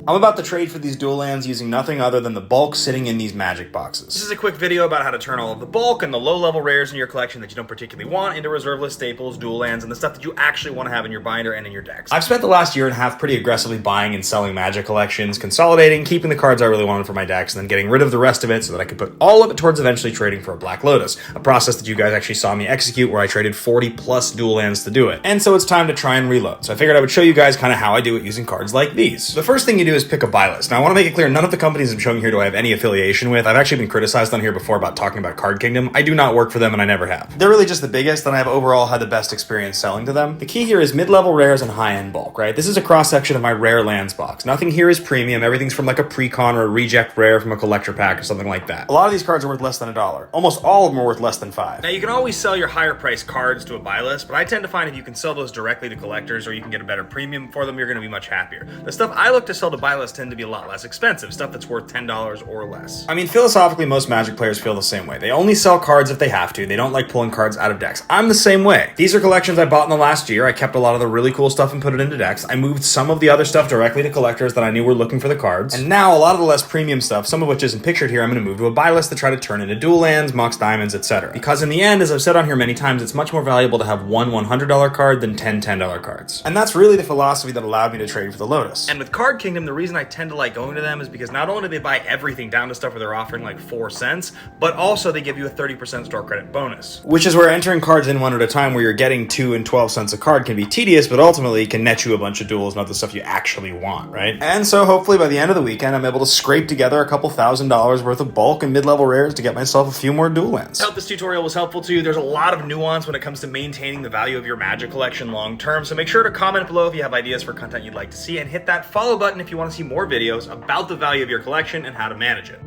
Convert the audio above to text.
I'm about to trade for these dual lands using nothing other than the bulk sitting in these magic boxes. This is a quick video about how to turn all of the bulk and the low-level rares in your collection that you don't particularly want into reserve list staples, dual lands, and the stuff that you actually want to have in your binder and in your decks. I've spent the last year and a half pretty aggressively buying and selling Magic collections, consolidating, keeping the cards I really wanted for my decks, and then getting rid of the rest of it so that I could put all of it towards eventually trading for a Black Lotus, a process that you guys actually saw me execute where I traded 40 plus dual lands to do it. And so it's time to try and reload. So I figured I would show you guys kind of how I do it using cards like these. The first thing you do is pick a buy list. Now I want to make it clear, none of the companies I'm showing here do I have any affiliation with. I've actually been criticized on here before about talking about Card Kingdom. I do not work for them and I never have. They're really just the biggest, and I have overall had the best experience selling to them. The key here is mid-level rares and high-end bulk, right? This is a cross-section of my rare lands box. Nothing here is premium. Everything's from like a pre-con or a reject rare from a collector pack or something like that. A lot of these cards are worth less than $1. Almost all of them are worth less than $5. Now you can always sell your higher priced cards to a buy list, but I tend to find if you can sell those directly to collectors or you can get a better premium for them, you're going to be much happier. The stuff I look to sell to buy lists tend to be a lot less expensive, stuff that's worth $10 or less. I mean, philosophically, most Magic players feel the same way. They only sell cards if they have to. They don't like pulling cards out of decks. I'm the same way. These are collections I bought in the last year. I kept a lot of the really cool stuff and put it into decks. I moved some of the other stuff directly to collectors that I knew were looking for the cards. And now a lot of the less premium stuff, some of which isn't pictured here, I'm going to move to a buy list to try to turn into dual lands, Mox Diamonds, etc. Because in the end, as I've said on here many times, it's much more valuable to have one $100 card than 10 $10 cards. And that's really the philosophy that allowed me to trade for the Lotus. And with Card Kingdom, the reason I tend to like going to them is because not only do they buy everything down to stuff where they're offering like 4 cents, but also they give you a 30% store credit bonus. Which is where entering cards in one at a time where you're getting 2 and 12 cents a card can be tedious, but ultimately can net you a bunch of duels and other stuff you actually want, right? And so hopefully by the end of the weekend, I'm able to scrape together a couple $1,000s worth of bulk and mid-level rares to get myself a few more dual lands. I hope this tutorial was helpful to you. There's a lot of nuance when it comes to maintaining the value of your Magic collection long term, so make sure to comment below if you have ideas for content you'd like to see, and hit that follow button if you want to see more videos about the value of your collection and how to manage it.